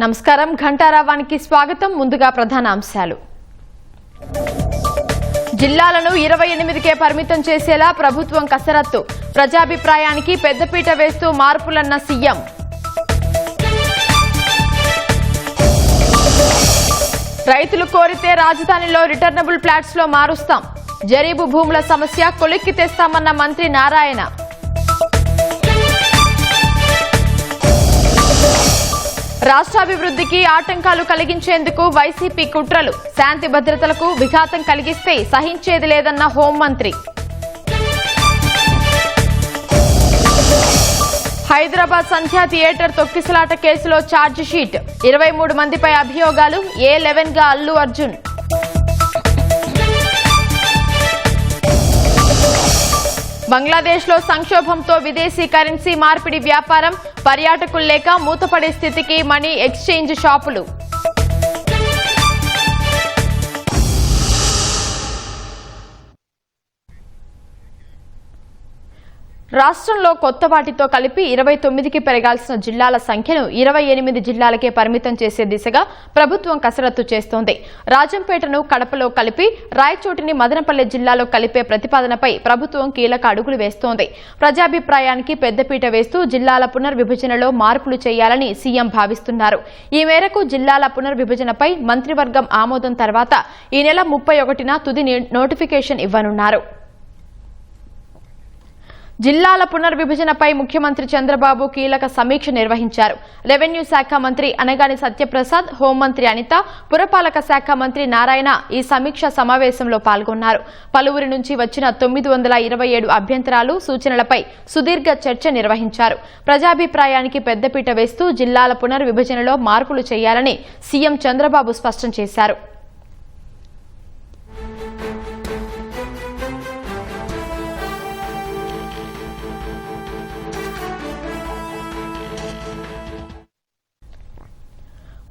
నమస్కారం ఘంటారావానికి స్వాగతం. ముందుగా ప్రధాన అంశాలు. జిల్లాలను 28కే పరిమితం చేసేలా ప్రభుత్వం కసరత్తు. ప్రజాభిప్రాయానికి పెద్దపీట వేస్తూ మార్పులన్న సీఎం. రైతులు కోరితే రాజధానిలో రిటర్నబుల్ ఫ్లాట్స్ లో మారుస్తాం. జరీబు భూముల సమస్య కొలిక్కి తెస్తామన్న మంత్రి నారాయణ. రాష్ట్రాభివృద్ధికి ఆటంకాలు కలిగించేందుకు వైసీపీ కుట్రలు. శాంతి భద్రతలకు విఘాతం కలిగిస్తే సహించేది లేదన్న హోంమంత్రి. హైదరాబాద్ సంధ్యా థియేటర్ తొక్కిసలాట కేసులో ఛార్జిషీట్. 23 మందిపై అభియోగాలు. A11 గా అల్లు అర్జున్. బంగ్లాదేశ్లో సంక్షోభంతో విదేశీ కరెన్సీ మార్పిడి వ్యాపారం. పర్యాటకులు లేక మూతపడే స్థితికి మనీ ఎక్స్చేంజ్ షాపులు. రాష్ట్రంలో కొత్త వాటితో కలిపి 29కి పెరగాల్సిన జిల్లాల సంఖ్యను 28 జిల్లాలకే పరిమితం చేసే దిశగా ప్రభుత్వం కసరత్తు చేస్తోంది. రాజంపేటను కడపలో కలిపి రాయచోటిని మదనపల్లె జిల్లాలో కలిపే ప్రతిపాదనపై ప్రభుత్వం కీలక అడుగులు వేస్తోంది. ప్రజాభిప్రాయానికి పెద్దపీట వేస్తూ జిల్లాల పునర్విభజనలో మార్పులు చేయాలని సీఎం భావిస్తున్నారు. ఈ మేరకు జిల్లాల పునర్విభజనపై మంత్రివర్గం ఆమోదం తర్వాత ఈ నెల 31న తుది నోటిఫికేషన్ ఇవ్వనున్నారు. జిల్లాల పునర్విభజనపై ముఖ్యమంత్రి చంద్రబాబు కీలక సమీక్ష నిర్వహించారు. రెవెన్యూ శాఖ మంత్రి అనగాని సత్యప్రసాద్, హోంమంత్రి అనిత, పురపాలక శాఖ మంత్రి నారాయణ ఈ సమీక్ష సమావేశంలో పాల్గొన్నారు. పలువురి నుంచి వచ్చిన 927 అభ్యంతరాలు, సూచనలపై సుదీర్ఘ చర్చ నిర్వహించారు. ప్రజాభిప్రాయానికి పెద్దపీట వేస్తూ జిల్లాల పునర్విభజనలో మార్పులు చేయాలని సీఎం చంద్రబాబు స్పష్టం చేశారు.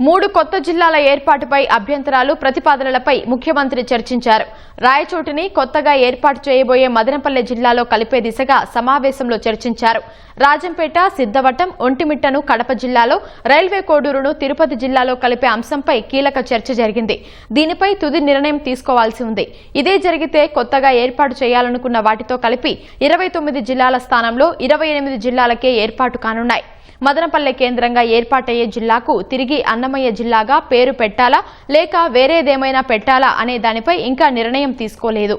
మూడు కొత్త జిల్లాల ఏర్పాటుపై అభ్యంతరాలు, ప్రతిపాదనలపై ముఖ్యమంత్రి చర్చించారు. రాయచోటిని కొత్తగా ఏర్పాటు చేయబోయే మదనపల్లె జిల్లాలో కలిపే దిశగా సమావేశంలో చర్చించారు. రాజంపేట, సిద్ధవటం, ఒంటిమిట్టను కడప జిల్లాలో, రైల్వే కోడూరును తిరుపతి జిల్లాలో కలిపే అంశంపై కీలక చర్చ జరిగింది. దీనిపై తుది నిర్ణయం తీసుకోవాల్సి ఉంది. ఇదే జరిగితే కొత్తగా ఏర్పాటు చేయాలనుకున్న వాటితో కలిపి 29 జిల్లాల స్థానంలో 28 జిల్లాలకే ఏర్పాటు కానున్నాయి. మదనపల్లె కేంద్రంగా ఏర్పాటయ్యే జిల్లాకు తిరిగి అన్నమయ్య జిల్లాగా పేరు పెట్టాలా లేక వేరేదేమైనా పెట్టాలా అనే దానిపై ఇంకా నిర్ణయం తీసుకోలేదు.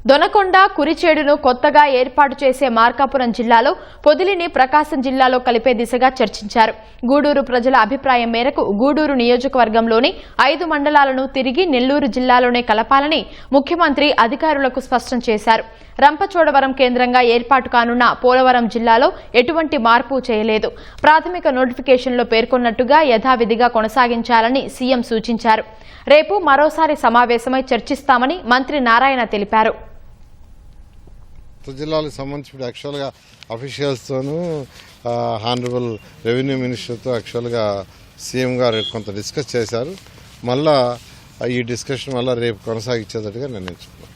దొనకొండ, కురిచేడును కొత్తగా ఏర్పాటు చేసే మార్కాపురం జిల్లాలో, పొదిలిని ప్రకాశం జిల్లాలో కలిపే దిశగా చర్చించారు. గూడూరు ప్రజల అభిప్రాయం మేరకు గూడూరు నియోజకవర్గంలోని 5 మండలాలను తిరిగి నెల్లూరు జిల్లాలోనే కలపాలని ముఖ్యమంత్రి అధికారులకు స్పష్టం చేశారు. రంపచోడవరం కేంద్రంగా ఏర్పాటు కానున్న పోలవరం జిల్లాలో ఎటువంటి మార్పు చేయలేదు. ప్రాథమిక నోటిఫికేషన్లో పేర్కొన్నట్టుగా యథావిధిగా కొనసాగించాలని సీఎం సూచించారు. రేపు మరోసారి సమావేశమై చర్చిస్తామని మంత్రి నారాయణ తెలిపారు. జిల్లాలకు సంబంధించి యాక్చువల్గా అఫీషియల్స్తోనూ హానరబుల్ రెవెన్యూ మినిస్టర్తో యాక్చువల్గా సీఎం గారు కొంత డిస్కస్ చేశారు. మళ్ళా ఈ డిస్కషన్ వల్ల రేపు కొనసాగించేటట్టుగా నిర్ణయించుకున్నాం.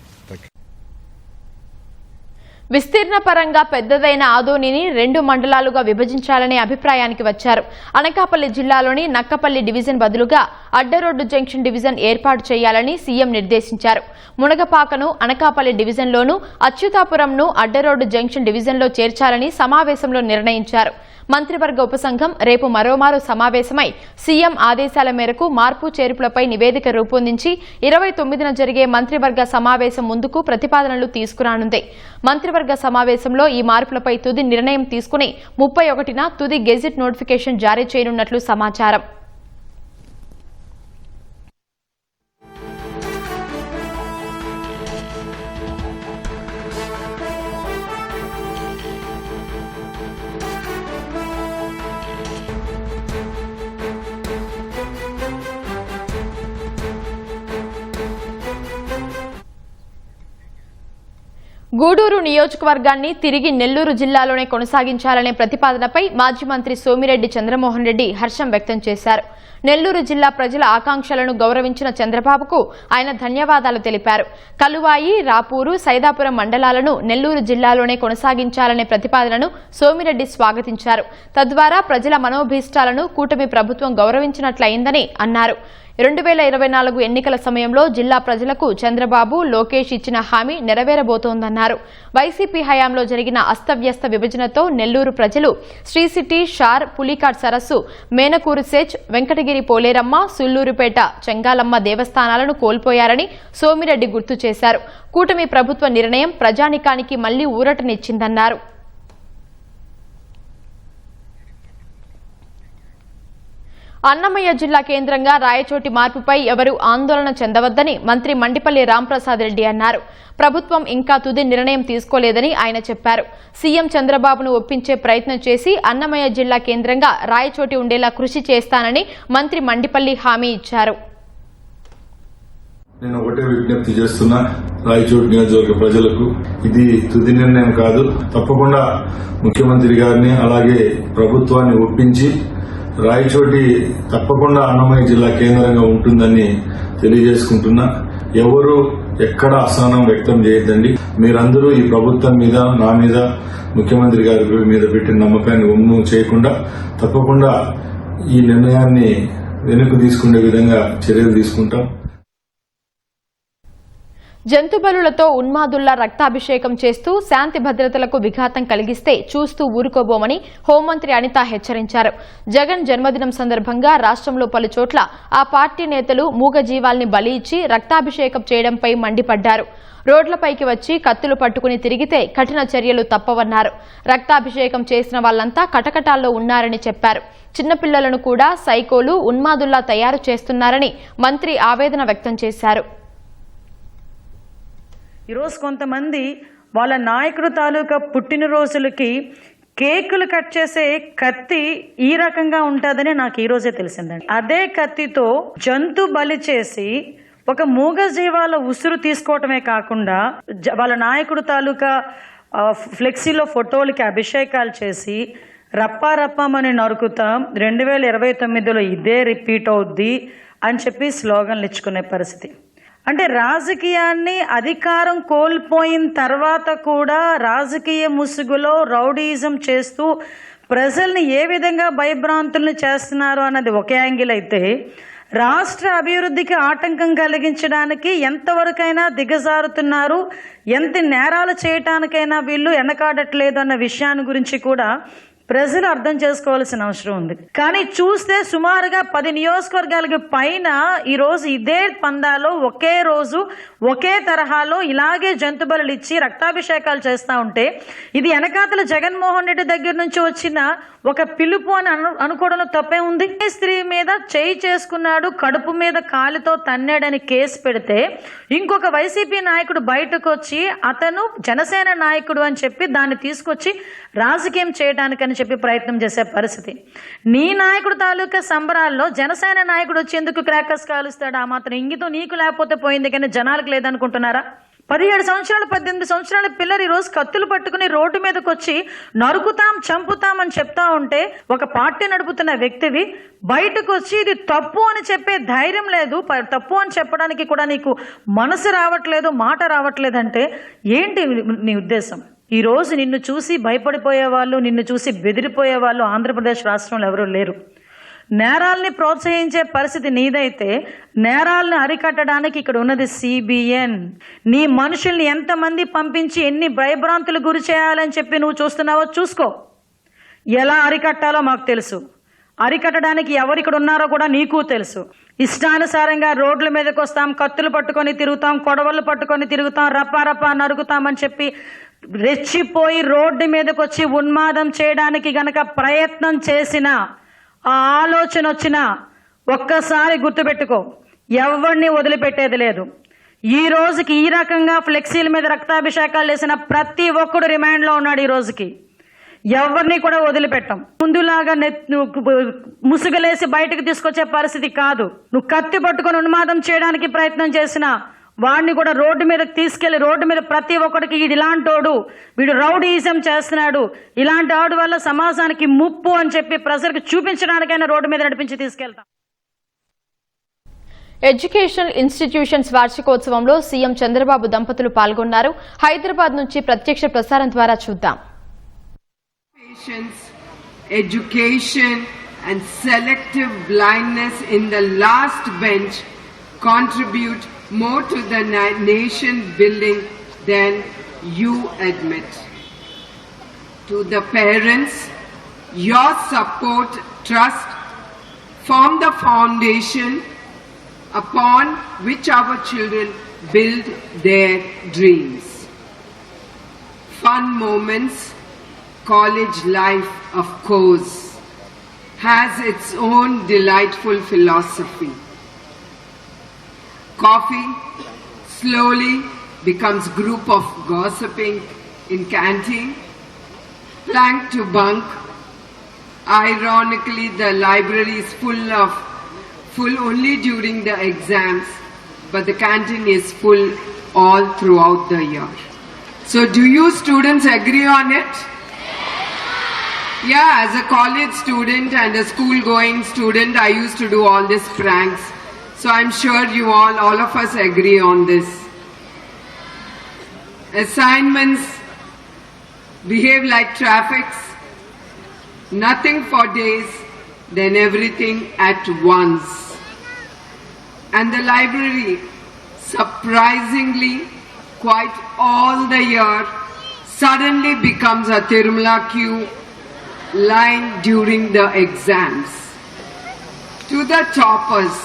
విస్తీర్ణ పరంగా పెద్దదైన ఆదోనిని 2 మండలాలుగా విభజించాలనే అభిప్రాయానికి వచ్చారు. అనకాపల్లి జిల్లాలోని నక్కపల్లి డివిజన్ బదులుగా అడ్డరోడ్డు జంక్షన్ డివిజన్ ఏర్పాటు చేయాలని సీఎం నిర్దేశించారు. మునగపాకను అనకాపల్లి డివిజన్లోనూ, అచ్యుతాపురంను అడ్డరోడ్డు జంక్షన్ డివిజన్లో చేర్చాలని సమావేశంలో నిర్ణయించారు. మంత్రివర్గ ఉపసంఘం రేపు మరోమారు సమావేశమై సీఎం ఆదేశాల మేరకు మార్పు చేర్పులపై నివేదిక రూపొందించి 29న జరిగే మంత్రివర్గ సమావేశం ముందుకు ప్రతిపాదనలు తీసుకురానుంది. మంత్రివర్గ సమావేశంలో ఈ మార్పులపై తుది నిర్ణయం తీసుకుని 31న తుది గెజిట్ నోటిఫికేషన్ జారీ చేయనున్నట్లు సమాచారం. గూడూరు నియోజకవర్గాన్ని తిరిగి నెల్లూరు జిల్లాలోనే కొనసాగించాలనే ప్రతిపాదనపై మాజీ మంత్రి సోమిరెడ్డి చంద్రమోహన్ రెడ్డి హర్షం వ్యక్తం చేశారు. నెల్లూరు జిల్లా ప్రజల ఆకాంక్షలను గౌరవించిన చంద్రబాబుకు ఆయన ధన్యవాదాలు తెలిపారు. కలువాయి, రాపూరు, సైదాపురం మండలాలను నెల్లూరు జిల్లాలోనే కొనసాగించాలనే ప్రతిపాదనను సోమిరెడ్డి స్వాగతించారు. తద్వారా ప్రజల మనోభీష్టాలను కూటమి ప్రభుత్వం గౌరవించినట్లయిందని అన్నారు. 2024 ఎన్నికల సమయంలో జిల్లా ప్రజలకు చంద్రబాబు, లోకేష్ ఇచ్చిన హామీ నెరవేరబోతోందన్నారు. వైసీపీ హయాంలో జరిగిన అస్తవ్యస్త విభజనతో నెల్లూరు ప్రజలు శ్రీ సిటీ, షార్, పులికాట్ సరస్సు, మేనకూరు సెచ్, వెంకటగిరి పోలేరమ్మ, సుల్లూరుపేట, చెంగాలమ్మ దేవస్థానాలను కోల్పోయారని సోమిరెడ్డి గుర్తు చేశారు. కూటమి ప్రభుత్వ నిర్ణయం ప్రజానికానికి మళ్లీ ఊరటనిచ్చిందన్నారు. అన్నమయ్య జిల్లా కేంద్రంగా రాయచోటి మార్పుపై ఎవరూ ఆందోళన చెందవద్దని మంత్రి మండిపల్లి రాంప్రసాద్ రెడ్డి అన్నారు. ప్రభుత్వం ఇంకా తుది నిర్ణయం తీసుకోలేదని ఆయన చెప్పారు. సీఎం చంద్రబాబును ఒప్పించే ప్రయత్నం చేసి అన్నమయ్య జిల్లా కేంద్రంగా రాయచోటి ఉండేలా కృషి చేస్తానని మంత్రి మండిపల్లి హామీ ఇచ్చారు. నేను ఒకటే విజ్ఞప్తి చేస్తున్నా రాయచోటి నియోజకవర్గ ప్రజలకు, ఇది తుది నిర్ణయం కాదు. తప్పకుండా ముఖ్యమంత్రి గారిని అలాగే ప్రభుత్వాన్ని ఒప్పించి రాయచోటి తప్పకుండా అన్నమయ్య జిల్లా కేంద్రంగా ఉంటుందని తెలియజేసుకుంటున్నా. ఎవరు ఎక్కడ అసహనం వ్యక్తం చేయొద్దండి. మీరందరూ ఈ ప్రభుత్వం మీద, నా మీద, ముఖ్యమంత్రి గారి మీద పెట్టిన నమ్మకాన్ని ఒమ్ము చేయకుండా తప్పకుండా ఈ నిర్ణయాన్ని వెనక్కు తీసుకునే విధంగా చర్యలు తీసుకుంటాం. జంతుబలులతో ఉన్మాదుల్లా రక్తాభిషేకం చేస్తూ శాంతి భద్రతలకు విఘాతం కలిగిస్తే చూస్తూ ఊరుకోబోమని హోంమంత్రి అనిత హెచ్చరించారు. జగన్ జన్మదినం సందర్భంగా రాష్ట్రంలో పలుచోట్ల ఆ పార్టీ నేతలు మూగజీవాల్ని బలి ఇచ్చి రక్తాభిషేకం చేయడంపై మండిపడ్డారు. రోడ్లపైకి వచ్చి కత్తులు పట్టుకుని తిరిగితే కఠిన చర్యలు తప్పవన్నారు. రక్తాభిషేకం చేసిన వాళ్లంతా కటకటాల్లో ఉన్నారని చెప్పారు. చిన్నపిల్లలను కూడా సైకోలు, ఉన్మాదుల్లా తయారు చేస్తున్నారని మంత్రి ఆవేదన వ్యక్తం చేశారు. ఈరోజు కొంతమంది వాళ్ళ నాయకుడు తాలూకా పుట్టినరోజులకి కేకులు కట్ చేసే కత్తి ఈ రకంగా ఉంటుందని నాకు ఈరోజే తెలిసిందండి. అదే కత్తితో జంతు బలి చేసి ఒక మూగజీవాల ఉసురు తీసుకోవటమే కాకుండా వాళ్ళ నాయకుడు తాలూకా ఫ్లెక్సీలో ఫోటోలకి అభిషేకాలు చేసి రప్పారప్పమని నరుకుతాం, 2029లో ఇదే రిపీట్ అవుద్ది అని చెప్పి స్లోగన్లు ఇచ్చుకునే పరిస్థితి. అంటే రాజకీయాన్ని అధికారం కోల్పోయిన తర్వాత కూడా రాజకీయ ముసుగులో రౌడీయిజం చేస్తూ ప్రజల్ని ఏ విధంగా భయభ్రాంతుల్ని చేస్తున్నారు అన్నది ఒక యాంగిల్ అయితే, రాష్ట్ర అభివృద్ధికి ఆటంకం కలిగించడానికి ఎంతవరకైనా దిగజారుతున్నారు, ఎంత నేరాలు చేయటానికైనా వీళ్ళు వెనకాడట్లేదు అన్న విషయాన్ని గురించి కూడా ప్రజలు అర్థం చేసుకోవాల్సిన అవసరం ఉంది. కానీ చూస్తే సుమారుగా 10 నియోజకవర్గాలకి పైన ఈరోజు ఇదే పందాలో ఒకే రోజు ఒకే తరహాలో ఇలాగే జంతు బలులు ఇచ్చి రక్తాభిషేకాలు చేస్తూ ఉంటే, ఇది వెనకాతల జగన్మోహన్ రెడ్డి దగ్గర నుంచి వచ్చిన ఒక పిలుపు అని అనుకోవడంలో తప్పే ఉంది. స్త్రీ మీద చేయి చేసుకున్నాడు, కడుపు మీద కాలితో తన్నాడని కేసు పెడితే ఇంకొక వైసీపీ నాయకుడు బయటకు వచ్చి అతను జనసేన నాయకుడు అని చెప్పి దాన్ని తీసుకొచ్చి రాజకీయం చేయడానికని చెప్పి ప్రయత్నం చేసే పరిస్థితి. నీ నాయకుడు తాలూకా సంబరాల్లో జనసేన నాయకుడు వచ్చి ఎందుకు క్రాకర్స్ కాలుస్తాడు? ఆ మాత్రం ఇంగితం నీకు లేకపోతే పోయింది, కానీ జనాలకు లేదనుకుంటున్నారా? 17 సంవత్సరాలు 18 సంవత్సరాల పిల్లలు ఈరోజు కత్తులు పట్టుకుని రోడ్డు మీదకి వచ్చి నరుకుతాం, చంపుతాం అని చెప్తా ఉంటే, ఒక పార్టీ నడుపుతున్న వ్యక్తివి బయటకు వచ్చి ఇది తప్పు అని చెప్పే ధైర్యం లేదు, తప్పు అని చెప్పడానికి కూడా నీకు మనసు రావట్లేదు, మాట రావట్లేదంటే ఏంటి నీ ఉద్దేశం? ఈరోజు నిన్ను చూసి భయపడిపోయే వాళ్ళు, నిన్ను చూసి బెదిరిపోయే వాళ్ళు ఆంధ్రప్రదేశ్ రాష్ట్రంలో ఎవరూ లేరు. నేరాల్ని ప్రోత్సహించే పరిస్థితి నీదైతే నేరాలను అరికట్టడానికి ఇక్కడ ఉన్నది CBN. నీ మనుషుల్ని ఎంతమంది పంపించి ఎన్ని భయభ్రాంతులు గురి చేయాలని చెప్పి నువ్వు చూస్తున్నావో చూసుకో. ఎలా అరికట్టాలో మాకు తెలుసు, అరికట్టడానికి ఎవరు ఇక్కడ ఉన్నారో కూడా నీకు తెలుసు. ఇష్టానుసారంగా రోడ్ల మీదకి వస్తాం, కత్తులు పట్టుకొని తిరుగుతాం, కొడవళ్ళు పట్టుకొని తిరుగుతాం, రప్పా నరుగుతామని చెప్పి రెచ్చిపోయి రోడ్డు మీదకి వచ్చి ఉన్మాదం చేయడానికి గనక ప్రయత్నం చేసినా, ఆ ఆలోచన వచ్చినా ఒక్కసారి గుర్తుపెట్టుకో, ఎవరిని వదిలిపెట్టేది లేదు. ఈ రోజుకి ఈ రకంగా ఫ్లెక్సీల మీద రక్తాభిషేకాలు చేసిన ప్రతి ఒక్కడు రిమాండ్లో ఉన్నాడు. ఈ రోజుకి ఎవరిని కూడా వదిలిపెట్టం. ముందులాగా ముసుగులేసి బయటకు తీసుకొచ్చే పరిస్థితి కాదు. నువ్వు కత్తి పట్టుకొని ఉన్మాదం చేయడానికి ప్రయత్నం చేసినా వాడిని కూడా రోడ్డు మీదకి తీసుకెళ్లి రోడ్డు మీద ప్రతి ఒక్కడికి వీడు ఇలాంటోడు, వీడు రౌడీయిజం చేస్తున్నాడు, ఇలాంటి ఆడు వల్ల సమాజానికి ముప్పు అని చెప్పి ప్రజలకు చూపించడానికైనా రోడ్డు మీద నడిపించి తీసుకెళ్తాం. ఎడ్యుకేషనల్ ఇన్స్టిట్యూషన్స్ వార్షికోత్సవంలో సీఎం చంద్రబాబు దంపతులు పాల్గొన్నారు. హైదరాబాద్ నుంచి ప్రత్యక్ష ప్రసారం ద్వారా చూద్దాం. Education and selective blindness in the last bench contribute more to the nation building than you admit. To the parents, your support, trust form the foundation upon which our children build their dreams. Fun moments, college life, of course, has its own delightful philosophy. Coffee slowly becomes group of gossiping in canteen, plank to bunk. Ironically, the library is full only during the exams, but the canteen is full all throughout the year. So do you students agree on it? Yeah, as a college student and a school-going student, I used to do all these pranks. So I'm sure you all of us agree on this. Assignments behave like traffics. Nothing for days, then everything at once. And the library, surprisingly, quite all the year, suddenly becomes a Tirumala queue line during the exams. To the toppers,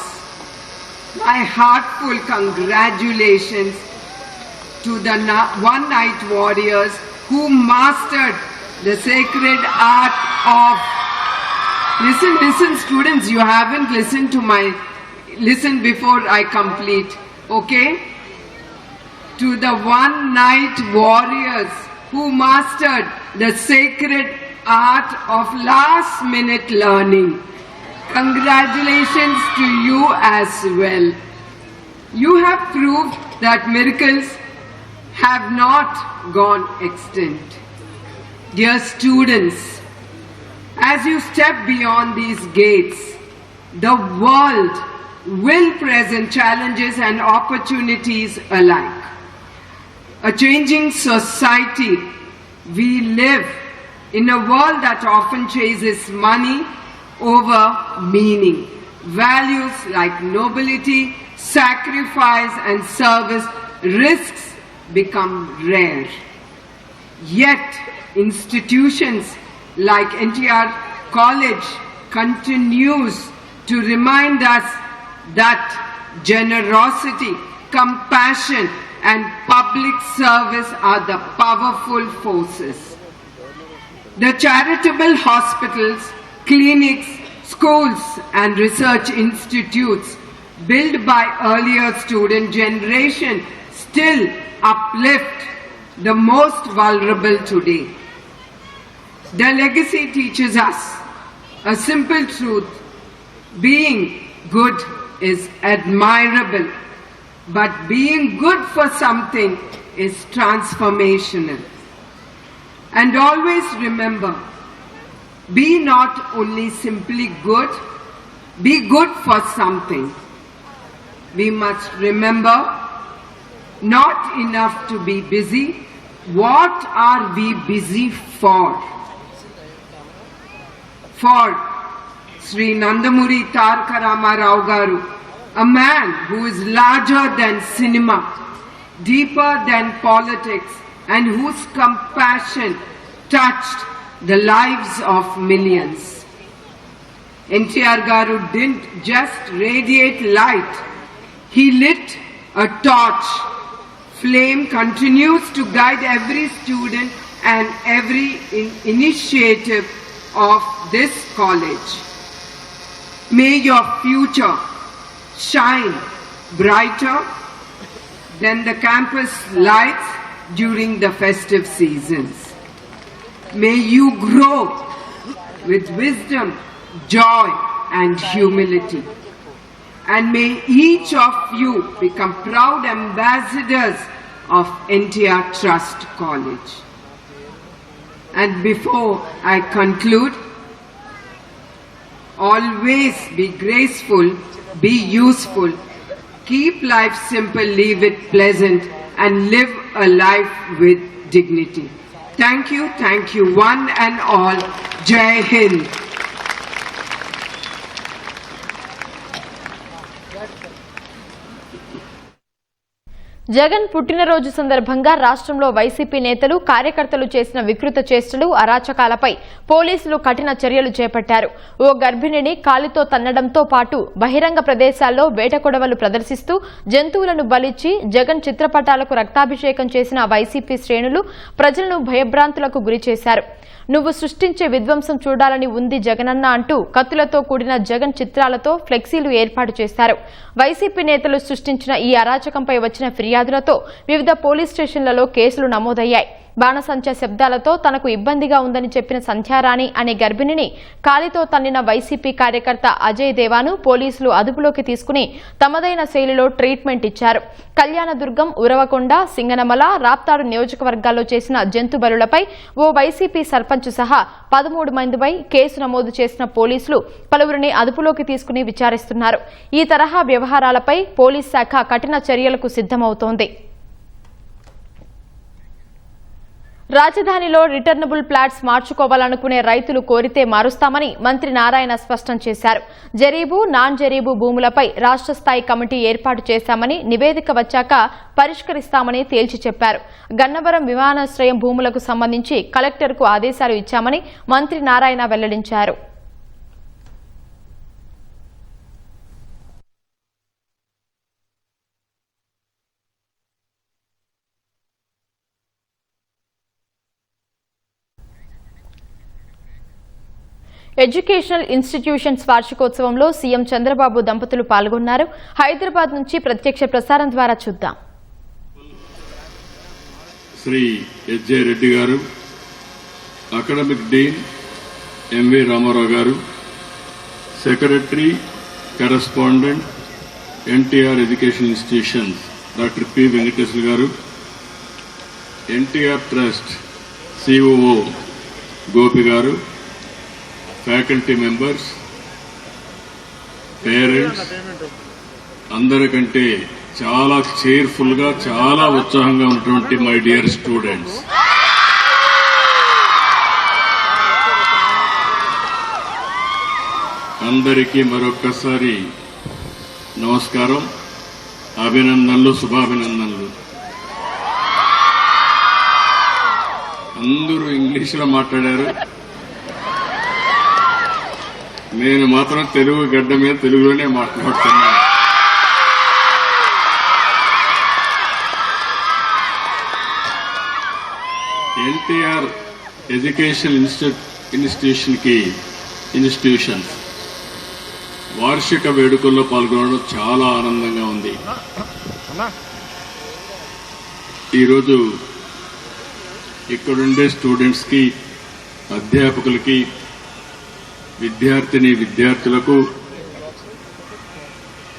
my heartfelt congratulations to the one-night warriors who mastered the sacred art of... Listen students, you haven't listened to listen before I complete, okay? To the one-night warriors who mastered the sacred art of last-minute learning. Congratulations to you as well. You have proved that miracles have not gone extinct. Dear students, as you step beyond these gates, the world will present challenges and opportunities alike. A changing society, we live in a world that often chases money over meaning. Values like nobility, sacrifice and service risks become rare. Yet, institutions like NTR College continues to remind us that generosity, compassion and public service are the powerful forces. The charitable hospitals, clinics, schools and research institutes built by earlier student generation still uplift the most vulnerable today. The legacy teaches us a simple truth: being good is admirable, but being good for something is transformational. And always remember, be not only simply good, be good for something. We must remember, not enough to be busy, what are we busy for? For Sri Nandamuri Taraka Rama Rao Garu, a man who is larger than cinema, deeper than politics, and whose compassion touched the lives of millions. NTR Garu didn't just radiate light, he lit a torch. Flame continues to guide every student and every initiative of this college. May your future shine brighter than the campus lights during the festive seasons. May you grow with wisdom, joy and humility. and may each of you become proud ambassadors of NTR Trust College. And before I conclude, always be graceful, be useful, keep life simple, leave it pleasant, and live a life with dignity. Thank you one and all. Jai Hind. Jagan పుట్టినరోజు సందర్భంగా రాష్ట్రంలో YCP నేతలు కార్యకర్తలు చేసిన వికృత చేష్టలు అరాచకాలపై పోలీసులు కఠిన చర్యలు చేపట్టారు. ఓ గర్భిణిని కాలితో తన్నడంతో పాటు బహిరంగ ప్రదేశాల్లో వేటకొడవలు ప్రదర్శిస్తూ జంతువులను బలిచ్చి జగన్ చిత్రపటాలకు రక్తాభిషేకం చేసిన వైసీపీ శ్రేణులు ప్రజలను భయభ్రాంతులకు గురిచేశారు. నువ్వు సృష్టించే విధ్వంసం చూడాలని ఉంది జగనన్న అంటూ కత్తులతో కూడిన జగన్ చిత్రాలతో ఫ్లెక్సీలు ఏర్పాటు చేశారు. వైసీపీ నేతలు సృష్టించిన ఈ అరాచకంపై వచ్చిన ఫిర్యాదులతో వివిధ పోలీస్ స్టేషన్లలో కేసులు నమోదయ్యాయి. బాణసంచా శబ్దాలతో తనకు ఇబ్బందిగా ఉందని చెప్పిన సంధ్యారాణి అనే గర్భిణిని కాలితో తన్నిన వైసీపీ కార్యకర్త అజయ్ దేవాను పోలీసులు అదుపులోకి తీసుకుని తమదైన శైలిలో ట్రీట్మెంట్ ఇచ్చారు. కళ్యాణదుర్గం, ఉరవకొండ, సింగనమల, రాప్తాడు నియోజకవర్గాల్లో చేసిన జంతు బలులపై ఓ వైసీపీ సర్పంచ్ సహా 13 మందిపై కేసు నమోదు చేసిన పోలీసులు పలువురిని అదుపులోకి తీసుకుని విచారిస్తున్నారు. ఈ తరహా వ్యవహారాలపై పోలీస్ శాఖ కఠిన చర్యలకు సిద్దమవుతోంది. రాజధానిలో రిటర్నబుల్ ప్లాట్స్ మార్చుకోవాలనుకునే రైతులు కోరితే మారుస్తామని మంత్రి నారాయణ స్పష్టం చేశారు. జరీబు, నాన్ జరీబు భూములపై రాష్ట్ర స్థాయి కమిటీ ఏర్పాటు చేశామని, నివేదిక వచ్చాక పరిష్కరిస్తామని తేల్చి చెప్పారు. గన్నవరం విమానాశ్రయం భూములకు సంబంధించి కలెక్టర్కు ఆదేశాలు ఇచ్చామని మంత్రి నారాయణ వెల్లడించారు. ఎడ్యుకేషనల్ ఇన్స్టిట్యూషన్స్ వార్షికోత్సవంలో సీఎం చంద్రబాబు దంపతులు పాల్గొన్నారు. హైదరాబాద్ నుంచి ప్రత్యక్ష ప్రసారం ద్వారా చూద్దాం. శ్రీ ఎస్జే రెడ్డి గారు, అకాడమిక్ డీన్ ఎంవి రామారావు గారు, secretary correspondent NTR education institutions doctor P Venkateswara గారు, ఎన్టీఆర్ ట్రస్ట్ సిఓఓ గోపి గారు, ఫ్యాకల్టీ మెంబర్స్, పేరెంట్స్, అందరికంటే చాలా చేర్ఫుల్ గా, చాలా ఉత్సాహంగా ఉన్నటువంటి మై డియర్ స్టూడెంట్స్, అందరికీ మరొక్కసారి నమస్కారం, అభినందనలు, శుభాభినందనలు. అందరూ ఇంగ్లీష్లో మాట్లాడారు, నేను మాత్రం తెలుగు గడ్డ మీద తెలుగులోనే మాట్లాడుతున్నాను. ఎన్టీఆర్ ఎడ్యుకేషన్ ఇన్స్టిట్యూషన్స్ వార్షిక వేడుకల్లో పాల్గొనడం చాలా ఆనందంగా ఉంది. ఈరోజు ఇక్కడుండే స్టూడెంట్స్ కి, అధ్యాపకులకి, విద్యార్థులకు,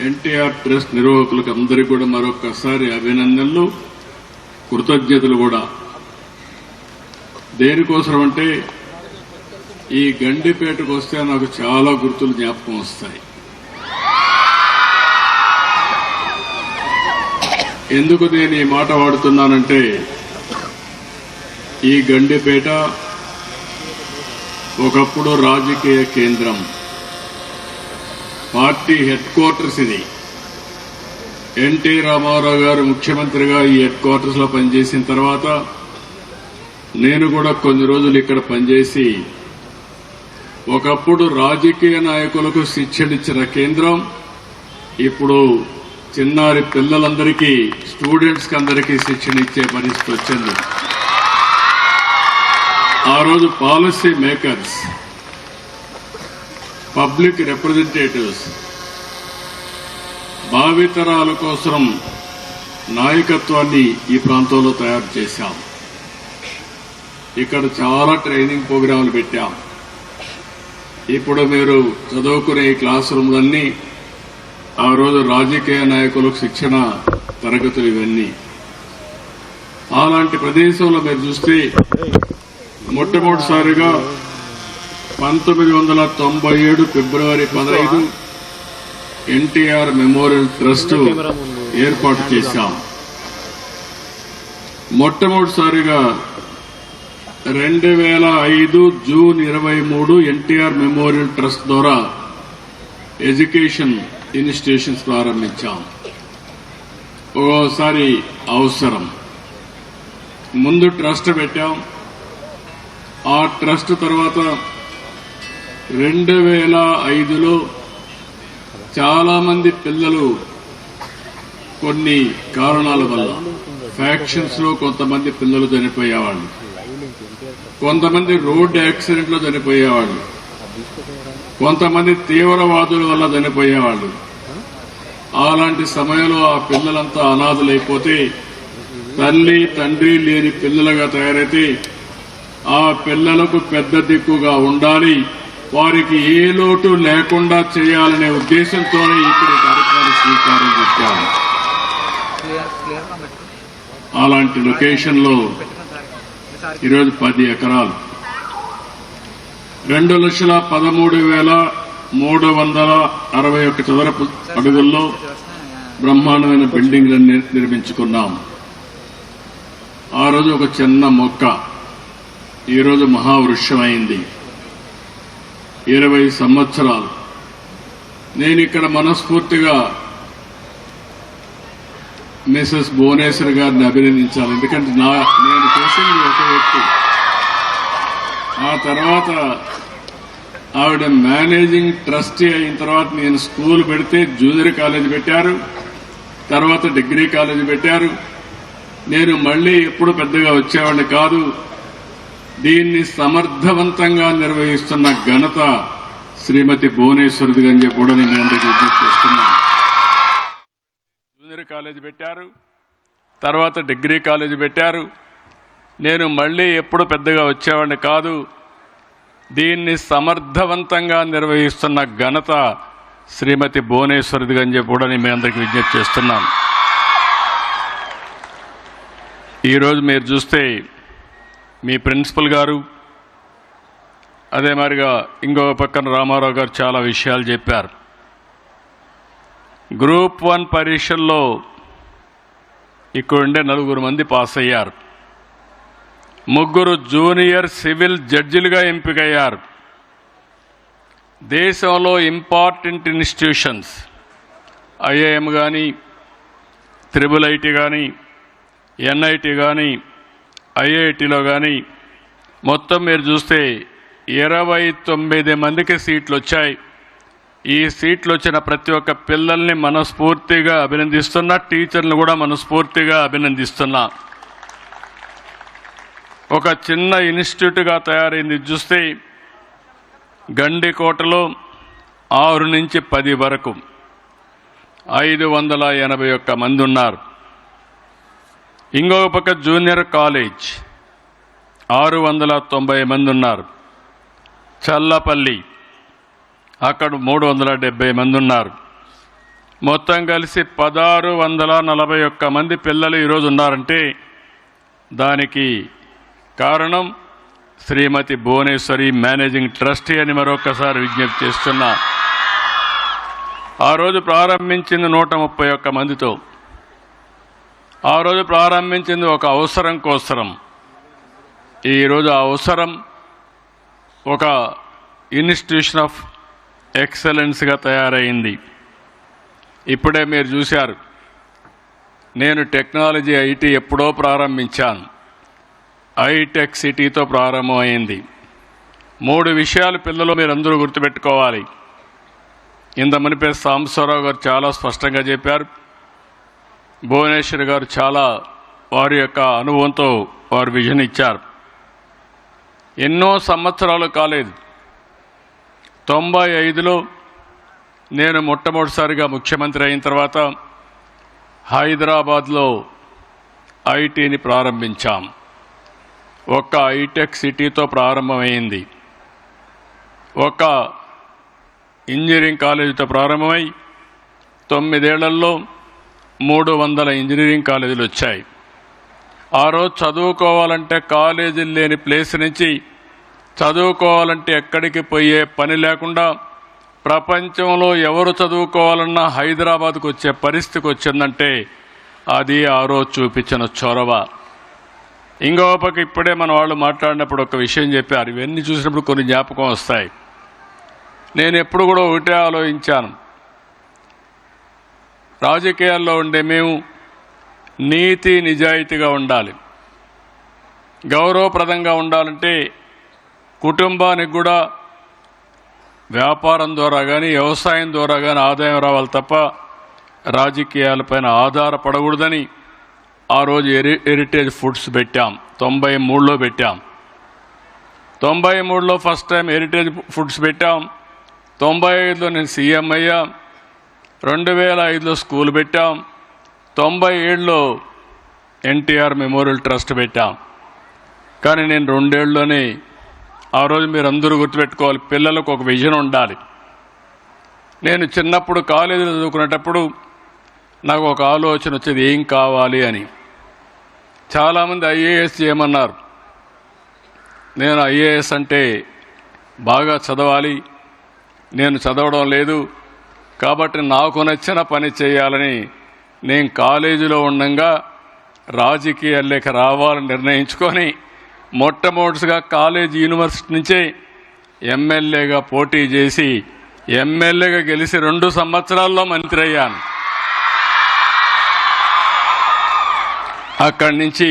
ఎన్టీఆర్ ట్రస్ట్ నిర్వాహకులకు అందరికీ కూడా మరొకసారి అభినందనలు, కృతజ్ఞతలు కూడా. దేనికోసం అంటే ఈ గండిపేటకు వస్తే నాకు చాలా గుర్తులు జ్ఞాపకం వస్తాయి. ఎందుకు నేను ఈ మాట వాడుతున్నానంటే, ఈ గండిపేట ఒకప్పుడు రాజకీయ కేంద్రం, పార్టీ హెడ్ క్వార్టర్స్. ఇది ఎన్టీ రామారావు గారు ముఖ్యమంత్రిగా ఈ హెడ్ క్వార్టర్స్ లో పనిచేసిన తర్వాత నేను కూడా కొన్ని రోజులు ఇక్కడ పనిచేసి, ఒకప్పుడు రాజకీయ నాయకులకు శిక్షణిచ్చిన కేంద్రం ఇప్పుడు చిన్నారి పిల్లలందరికీ, స్టూడెంట్స్ కి అందరికీ శిక్షణ ఇచ్చే పరిస్థితి వచ్చింది. ఆ రోజు పాలసీ మేకర్స్, పబ్లిక్ రిప్రజెంటేటివ్స్, భావితరాల కోసం నాయకత్వాన్ని ఈ ప్రాంతంలో తయారు చేశాం. ఇక్కడ చాలా ట్రైనింగ్ ప్రోగ్రాంలు పెట్టాం. ఇప్పుడు మీరు చదువుకునే ఈ క్లాస్ రూమ్లన్నీ ఆ రోజు రాజకీయ నాయకులకు శిక్షణ తరగతులు ఇవన్నీ. అలాంటి ప్రదేశంలో మీరు చూస్తే మొట్టమొదటిసారిగా 1997 ఫిబ్రవరి 15 ఎన్టీఆర్ మెమోరియల్ ట్రస్ట్ ఏర్పాటు చేశాం. మొట్టమొదటిసారిగా 2005 జూన్ 23 ఎన్టీఆర్ మెమోరియల్ ట్రస్ట్ ద్వారా ఎడ్యుకేషన్ ఇన్స్టిట్యూషన్స్ ప్రారంభించాం. ఓసారి అవసరం ముందు ట్రస్ట్ పెట్టాం. ఆ ట్రస్ట్ తర్వాత 2005లో చాలా మంది పిల్లలు కొన్ని కారణాల వల్ల ఫ్యాక్షన్స్ లో కొంతమంది పిల్లలు చనిపోయేవాళ్ళు, కొంతమంది రోడ్డు యాక్సిడెంట్ లో చనిపోయేవాళ్ళు, కొంతమంది తీవ్రవాదుల వల్ల చనిపోయేవాళ్ళు. అలాంటి సమయంలో ఆ పిల్లలంతా అనాథలైపోతే, తల్లి తండ్రి లేని పిల్లలుగా తయారైతే ఆ పిల్లలకు పెద్ద దిక్కుగా ఉండాలి, వారికి ఏ లోటు లేకుండా చేయాలనే ఉద్దేశంతోనే ఇక్కడ కార్యక్రమాన్ని స్వీకారం చేశాము. అలాంటి లొకేషన్ లో ఈరోజు 10 ఎకరాలు 2,13,361 చదరపు అడుగుల్లో బ్రహ్మాండమైన బిల్డింగ్లను నిర్మించుకున్నాం. ఆ రోజు ఒక చిన్న మొక్క ఈరోజు మహావృక్షమైంది. 20 సంవత్సరాలు నేను ఇక్కడ మనస్ఫూర్తిగా మిసెస్ భువనేశ్వర్ గారిని అభినందించాలి. ఎందుకంటే నేను చేసింది ఒక వ్యక్తి. ఆ తర్వాత ఆవిడ మేనేజింగ్ ట్రస్టీ అయిన తర్వాత నేను స్కూల్ పెడితే జూనియర్ కాలేజ్ పెట్టారు, తర్వాత డిగ్రీ కాలేజ్ పెట్టారు. నేను మళ్లీ ఎప్పుడు పెద్దగా వచ్చేవాడిని కాదు. దీన్ని సమర్థవంతంగా నిర్వహిస్తున్న ఘనత శ్రీమతి భువనేశ్వరిది అని చెప్పి కూడా నేను అందరికీ విజ్ఞప్తి చేస్తున్నాను. జూనియర్ కాలేజ్ పెట్టారు, తర్వాత డిగ్రీ కాలేజ్ పెట్టారు. నేను మళ్లీ ఎప్పుడు పెద్దగా వచ్చేవాడిని కాదు. దీన్ని సమర్థవంతంగా నిర్వహిస్తున్న ఘనత శ్రీమతి భువనేశ్వరిది అని చెప్పి కూడా నేను మీ అందరికీ విజ్ఞప్తి చేస్తున్నాను. ఈరోజు మీరు చూస్తే మీ ప్రిన్సిపల్ గారు, అదే మాదిరిగా ఇంకో పక్కన రామారావు గారు చాలా విషయాలు చెప్పారు. గ్రూప్ 1 పరీక్షల్లో ఇక్కడ ఉండే 4 మంది పాస్ అయ్యారు. 3 జూనియర్ సివిల్ జడ్జిలుగా ఎంపికయ్యారు. దేశంలో ఇంపార్టెంట్ ఇన్స్టిట్యూషన్స్ ఐఐఎం కానీ, IIIT కానీ, NIT కానీ, IITలో కానీ మొత్తం మీరు చూస్తే 29 మందికి సీట్లు వచ్చాయి. ఈ సీట్లు వచ్చిన ప్రతి ఒక్క పిల్లల్ని మనస్ఫూర్తిగా అభినందిస్తున్నా, టీచర్లను కూడా మనస్ఫూర్తిగా అభినందిస్తున్నా. ఒక చిన్న ఇన్స్టిట్యూట్గా తయారైంది చూస్తే గండికోటలో 6 నుంచి 10 వరకు 581 మంది ఉన్నారు. ఇంకొక పక్క జూనియర్ కాలేజ్ 690 మంది ఉన్నారు. చల్లపల్లి అక్కడ 370 మంది ఉన్నారు. మొత్తం కలిసి 1641 మంది పిల్లలు ఈరోజు ఉన్నారంటే దానికి కారణం శ్రీమతి భువనేశ్వరి మేనేజింగ్ ట్రస్టీ అని మరొకసారి విజ్ఞప్తి చేస్తున్నా. ఆ రోజు ప్రారంభించింది 131 మందితో. ఆ రోజు ప్రారంభించింది ఒక అవసరం కోసరం. ఈరోజు ఆ అవసరం ఒక ఇన్స్టిట్యూషన్ ఆఫ్ ఎక్సలెన్స్గా తయారైంది. ఇప్పుడే మీరు చూశారు, నేను టెక్నాలజీ ఐటీ ఎప్పుడో ప్రారంభించాను. హైటెక్ సిటీతో ప్రారంభమైంది. 3 విషయాలు పిల్లలు మీరందరూ గుర్తుపెట్టుకోవాలి. ఇంత మునిపే సాంబశివరావు గారు చాలా స్పష్టంగా చెప్పారు. భువనేశ్వర్ గారు చాలా వారి యొక్క అనుభవంతో వారు విజన్ ఇచ్చారు. ఎన్నో సంవత్సరాలు కాలేదు, 95లో నేను మొట్టమొదటిసారిగా ముఖ్యమంత్రి అయిన తర్వాత హైదరాబాద్లో ఐటీని ప్రారంభించాం. ఒక హైటెక్ సిటీతో ప్రారంభమైంది. ఒక ఇంజనీరింగ్ కాలేజీతో ప్రారంభమై 9 ఏళ్లలో 300 ఇంజనీరింగ్ కాలేజీలు వచ్చాయి. ఆ రోజు చదువుకోవాలంటే కాలేజీలు లేని ప్లేస్ నుంచి చదువుకోవాలంటే ఎక్కడికి పోయే పని లేకుండా ప్రపంచంలో ఎవరు చదువుకోవాలన్నా హైదరాబాద్కు వచ్చే పరిస్థితికి వచ్చిందంటే అది ఆ రోజు చూపించిన చొరవ. ఇంకో పక్క ఇప్పుడే మన వాళ్ళు మాట్లాడినప్పుడు ఒక విషయం చెప్పారు. ఇవన్నీ చూసినప్పుడు కొన్ని జ్ఞాపకం వస్తాయి. నేను ఎప్పుడు కూడా ఒకటే ఆలోచించాను, రాజకీయాల్లో ఉండే మేము నీతి నిజాయితీగా ఉండాలి. గౌరవప్రదంగా ఉండాలంటే కుటుంబానికి కూడా వ్యాపారం ద్వారా కానీ వ్యవసాయం ద్వారా కానీ ఆదాయం రావాలి తప్ప రాజకీయాలపైన ఆధారపడకూడదని ఆ రోజు హెరిటేజ్ ఫుడ్స్ పెట్టాం. 93లో పెట్టాం. 93లో ఫస్ట్ టైం హెరిటేజ్ ఫుడ్స్ పెట్టాం. 95లో నేను సీఎం అయ్యా. 2005లో స్కూల్ పెట్టాం. 97లో ఎన్టీఆర్ మెమోరియల్ ట్రస్ట్ పెట్టాం. కానీ నేను 2 ఏళ్లలోనే, ఆ రోజు మీరు అందరూ గుర్తుపెట్టుకోవాలి, పిల్లలకు ఒక విజన్ ఉండాలి. నేను చిన్నప్పుడు కాలేజీలో చదువుకునేటప్పుడు నాకు ఒక ఆలోచన వచ్చేది, ఏం కావాలి అని. చాలామంది ఐఏఎస్ చేయమన్నారు. నేను ఐఏఎస్ అంటే బాగా చదవాలి, నేను చదవడం లేదు కాబట్టి నాకు నచ్చిన పని చేయాలని నేను కాలేజీలో ఉండగా రాజకీయాల్లోకి రావాలని నిర్ణయించుకొని మొట్టమొదటిగా కాలేజీ యూనివర్సిటీ నుంచే ఎమ్మెల్యేగా పోటీ చేసి ఎమ్మెల్యేగా గెలిచి 2 సంవత్సరాల్లో మంత్రి అయ్యాను. అక్కడి నుంచి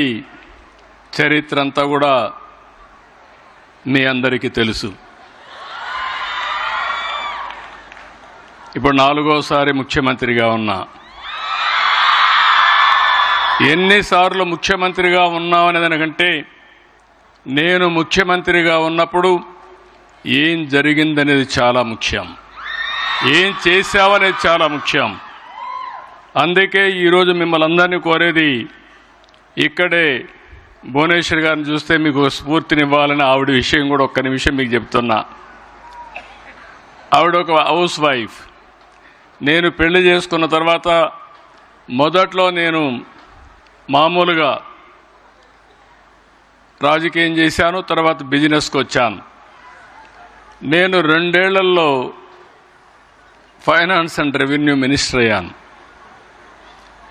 చరిత్ర అంతా కూడా మీ అందరికీ తెలుసు. ఇప్పుడు 4వసారి ముఖ్యమంత్రిగా ఉన్నా. ఎన్నిసార్లు ముఖ్యమంత్రిగా ఉన్నామనే దానికంటే నేను ముఖ్యమంత్రిగా ఉన్నప్పుడు ఏం జరిగిందనేది చాలా ముఖ్యం, ఏం చేశావనేది చాలా ముఖ్యం. అందుకే ఈరోజు మిమ్మల్ని అందరినీ కోరేది, ఇక్కడే భువనేశ్వర్ గారిని చూస్తే మీకు స్ఫూర్తినివ్వాలని ఆవిడ విషయం కూడా ఒక్క నిమిషం మీకు చెప్తున్నా. ఆవిడ ఒక హౌస్ వైఫ్. నేను పెళ్లి చేసుకున్న తర్వాత మొదట్లో నేను మామూలుగా రాజకీయం చేశాను, తర్వాత బిజినెస్కి వచ్చాను. నేను 2 ఏళ్లలో ఫైనాన్స్ అండ్ రెవెన్యూ మినిస్టర్ అయ్యాను.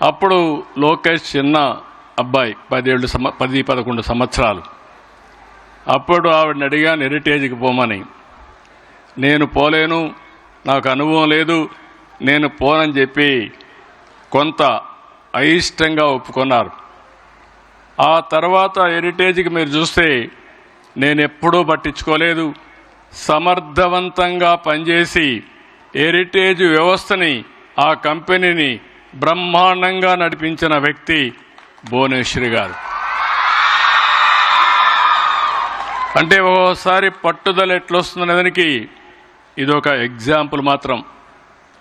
అప్పుడు లోకేష్ చిన్న అబ్బాయి, 10-11 సంవత్సరాలు. అప్పుడు ఆవిడని అడిగాను హెరిటేజ్కి పోమని. నేను పోలేను, నాకు అనుభవం లేదు, నేను పోనని చెప్పి కొంత అయిష్టంగా ఒప్పుకున్నారు. ఆ తర్వాత హెరిటేజ్కి మీరు చూస్తే నేను ఎప్పుడూ పట్టించుకోలేదు. సమర్థవంతంగా పనిచేసి హెరిటేజ్ వ్యవస్థని, ఆ కంపెనీని బ్రహ్మాండంగా నడిపించిన వ్యక్తి భువనేశ్వరి గారు. అంటే ఓసారి పట్టుదల ఎట్లొస్తుందనే దానికి ఇదొక ఎగ్జాంపుల్ మాత్రం.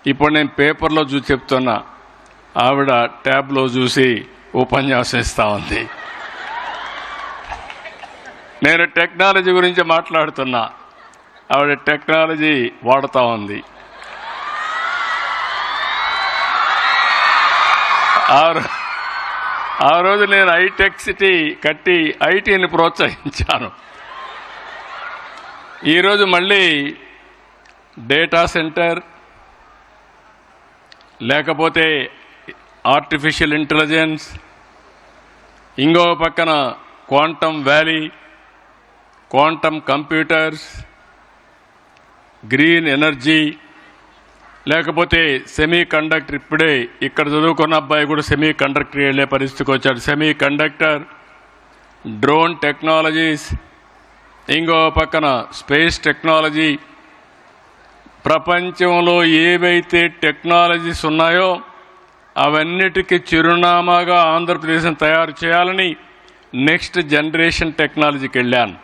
ఇప్పుడు నేను పేపర్లో చూసి చెప్తున్నా, ఆవిడ ట్యాబ్లో చూసి ఉపన్యాసం ఇస్తూ ఉంది. నేను టెక్నాలజీ గురించి మాట్లాడుతున్నా, ఆవిడ టెక్నాలజీ వాడుతూ ఉంది. ఆ రోజు నేను హైటెక్ సిటీ కట్టి ఐటీని ప్రోత్సహించాను. ఈరోజు మళ్ళీ డేటా సెంటర్, లేకపోతే ఆర్టిఫిషియల్ ఇంటెలిజెన్స్, ఇంకో పక్కన quantum valley, quantum computers, green energy, లేకపోతే సెమీ కండక్టర్. ఇప్పుడే ఇక్కడ చదువుకున్న అబ్బాయి కూడా సెమీ కండక్టర్ వెళ్ళే పరిస్థితికి వచ్చాడు. సెమీ కండక్టర్, డ్రోన్ టెక్నాలజీస్, ఇంకో పక్కన స్పేస్ టెక్నాలజీ. ప్రపంచంలో ఏవైతే టెక్నాలజీస్ ఉన్నాయో అవన్నిటికీ చిరునామాగా ఆంధ్రప్రదేశ్ని తయారు చేయాలని నెక్స్ట్ జనరేషన్ టెక్నాలజీకి వెళ్ళాను.